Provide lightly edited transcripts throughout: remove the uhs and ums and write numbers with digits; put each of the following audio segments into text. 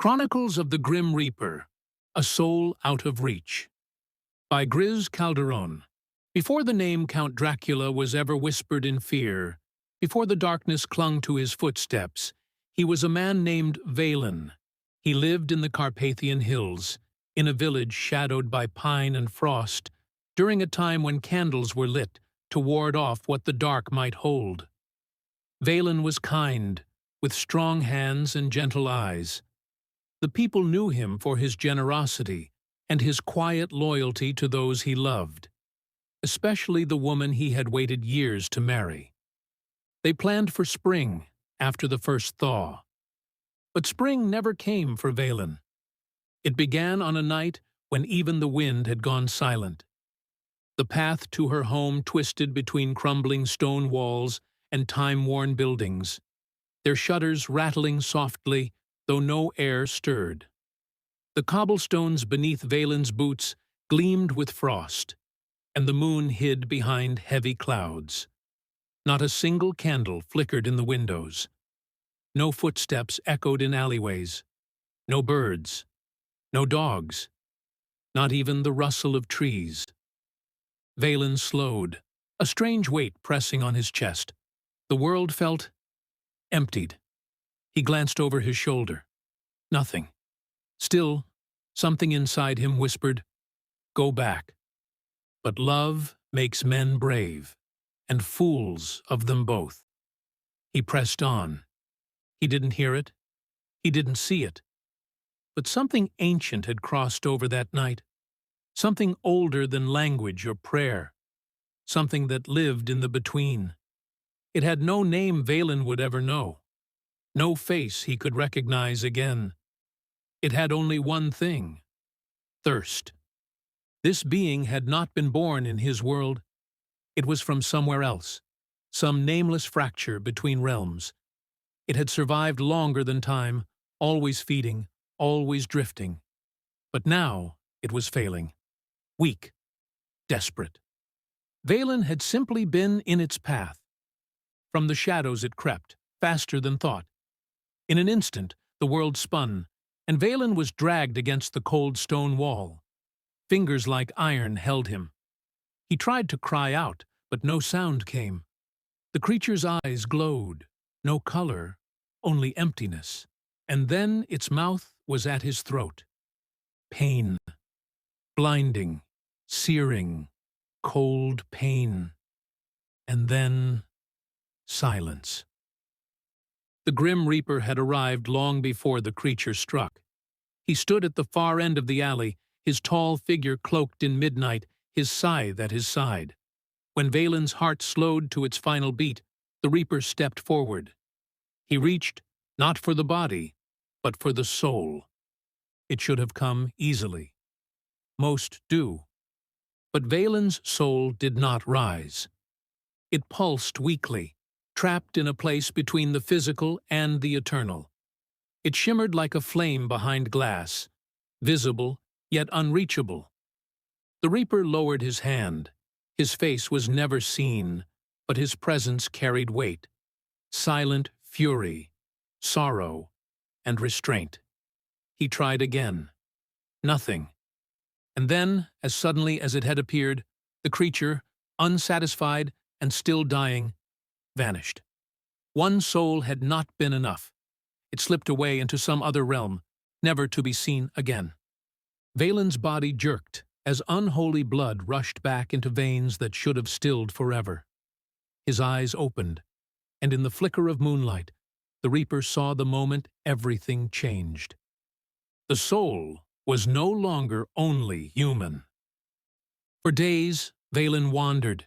Chronicles of the Grim Reaper, A Soul Out of Reach, by Griz Calderon. Before the name Count Dracula was ever whispered in fear, before the darkness clung to his footsteps, he was a man named Valen. He lived in the Carpathian hills, in a village shadowed by pine and frost, during a time when candles were lit to ward off what the dark might hold. Valen was kind, with strong hands and gentle eyes. The people knew him for his generosity and his quiet loyalty to those he loved, especially the woman he had waited years to marry. They planned for spring after the first thaw. But spring never came for Valen. It began on a night when even the wind had gone silent. The path to her home twisted between crumbling stone walls and time-worn buildings, their shutters rattling softly, though no air stirred. The cobblestones beneath Valen's boots gleamed with frost, and the moon hid behind heavy clouds. Not a single candle flickered in the windows. No footsteps echoed in alleyways. No birds. No dogs. Not even the rustle of trees. Valen slowed, a strange weight pressing on his chest. The world felt emptied. He glanced over his shoulder. Nothing. Still, something inside him whispered, "Go back." But love makes men brave, and fools of them both. He pressed on. He didn't hear it. He didn't see it. But something ancient had crossed over that night. Something older than language or prayer. Something that lived in the between. It had no name Valen would ever know. No face he could recognize again. It had only one thing: thirst. This being had not been born in his world. It was from somewhere else, some nameless fracture between realms. It had survived longer than time, always feeding, always drifting. But now it was failing. Weak. Desperate. Valen had simply been in its path. From the shadows it crept, faster than thought. In an instant, the world spun, and Valen was dragged against the cold stone wall. Fingers like iron held him. He tried to cry out, but no sound came. The creature's eyes glowed, no color, only emptiness. And then its mouth was at his throat. Pain. Blinding, searing, cold pain. And then silence. The Grim Reaper had arrived long before the creature struck. He stood at the far end of the alley, his tall figure cloaked in midnight, his scythe at his side. When Valen's heart slowed to its final beat, the Reaper stepped forward. He reached, not for the body, but for the soul. It should have come easily. Most do. But Valen's soul did not rise. It pulsed weakly, trapped in a place between the physical and the eternal. It shimmered like a flame behind glass, visible yet unreachable. The Reaper lowered his hand. His face was never seen, but his presence carried weight. Silent fury, sorrow, and restraint. He tried again. Nothing. And then, as suddenly as it had appeared, the creature, unsatisfied and still dying, vanished. One soul had not been enough. It slipped away into some other realm, never to be seen again. Valen's body jerked as unholy blood rushed back into veins that should have stilled forever. His eyes opened, and in the flicker of moonlight, the Reaper saw the moment everything changed. The soul was no longer only human. For days, Valen wandered.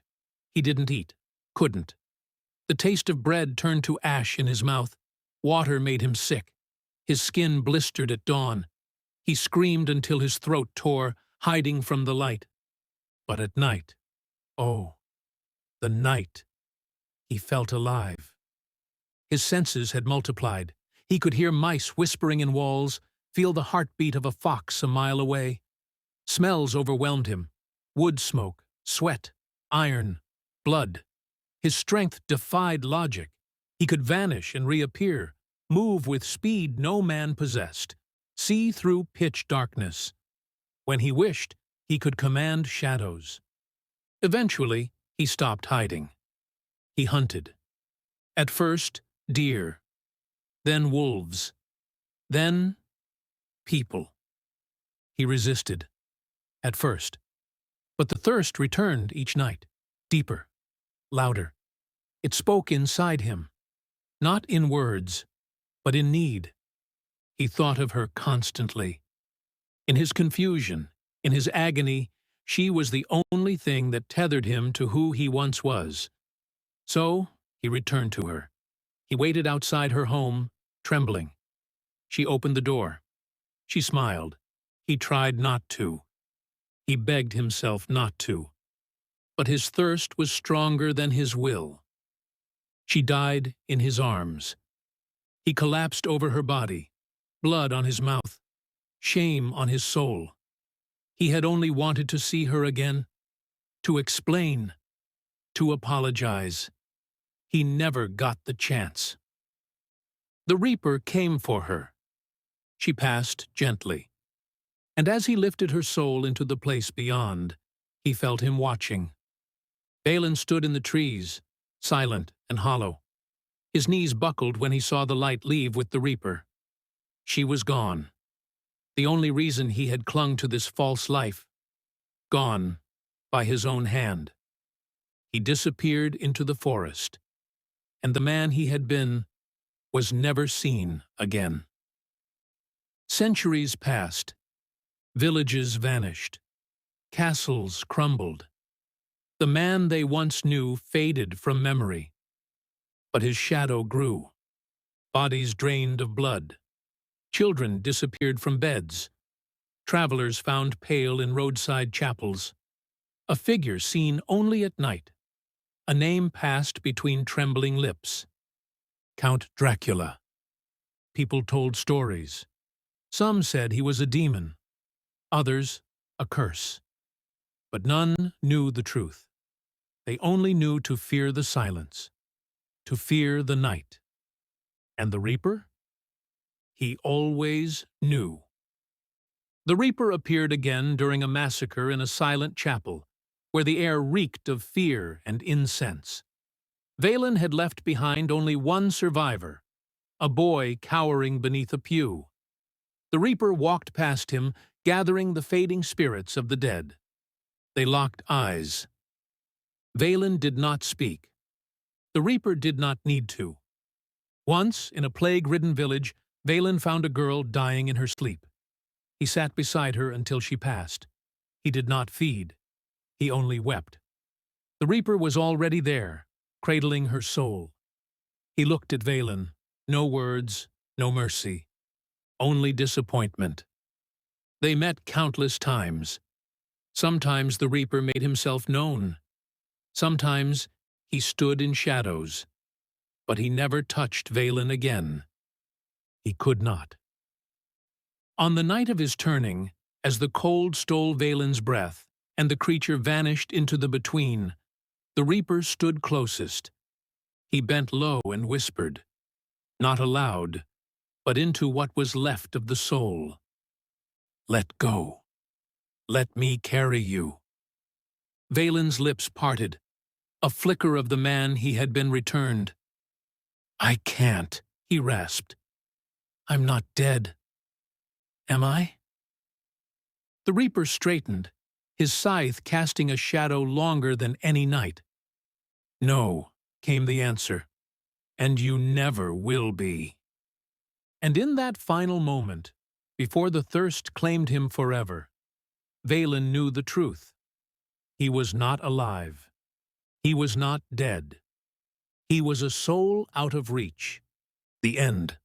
He didn't eat, couldn't. The taste of bread turned to ash in his mouth. Water made him sick. His skin blistered at dawn. He screamed until his throat tore, hiding from the light. But at night, oh, the night, he felt alive. His senses had multiplied. He could hear mice whispering in walls, feel the heartbeat of a fox a mile away. Smells overwhelmed him. Wood smoke, sweat, iron, blood. His strength defied logic. He could vanish and reappear, move with speed no man possessed. see through pitch darkness. When he wished, he could command shadows. Eventually, he stopped hiding. He hunted. At first, deer, then wolves, then people. He resisted, at first, but the thirst returned each night, deeper, louder. It spoke inside him, not in words, but in need. He thought of her constantly. In his confusion, in his agony, she was the only thing that tethered him to who he once was. So, he returned to her. He waited outside her home, trembling. She opened the door. She smiled. He tried not to. He begged himself not to. But his thirst was stronger than his will. She died in his arms. He collapsed over her body, blood on his mouth, shame on his soul. He had only wanted to see her again, to explain, to apologize. He never got the chance. The Reaper came for her. She passed gently. And as he lifted her soul into the place beyond, he felt him watching. Valen stood in the trees, silent and hollow. His knees buckled when he saw the light leave with the Reaper. She was gone. The only reason he had clung to this false life. Gone by his own hand. He disappeared into the forest, and the man he had been was never seen again. Centuries passed. Villages vanished. Castles crumbled. The man they once knew faded from memory. But his shadow grew. Bodies drained of blood. Children disappeared from beds. Travelers found pale in roadside chapels. A figure seen only at night. A name passed between trembling lips. Count Dracula. People told stories. Some said he was a demon. Others, a curse. But none knew the truth. They only knew to fear the silence, to fear the night. And the Reaper? He always knew. The Reaper appeared again during a massacre in a silent chapel, where the air reeked of fear and incense. Valen had left behind only one survivor, a boy cowering beneath a pew. The Reaper walked past him, gathering the fading spirits of the dead. They locked eyes. Valen did not speak. The Reaper did not need to. Once, in a plague-ridden village, Valen found a girl dying in her sleep. He sat beside her until she passed. He did not feed. He only wept. The Reaper was already there, cradling her soul. He looked at Valen. No words, no mercy. Only disappointment. They met countless times. Sometimes the Reaper made himself known. Sometimes he stood in shadows. But he never touched Valen again. He could not. On the night of his turning, as the cold stole Valen's breath, and the creature vanished into the between, the Reaper stood closest. He bent low and whispered, not aloud, but into what was left of the soul. Let go. Let me carry you. Valen's lips parted, a flicker of the man he had been returned. I can't, he rasped. I'm not dead. Am I? The Reaper straightened, his scythe casting a shadow longer than any night. No, came the answer, and you never will be. And in that final moment, before the thirst claimed him forever, Valen knew the truth. He was not alive. He was not dead. He was a soul out of reach. The end.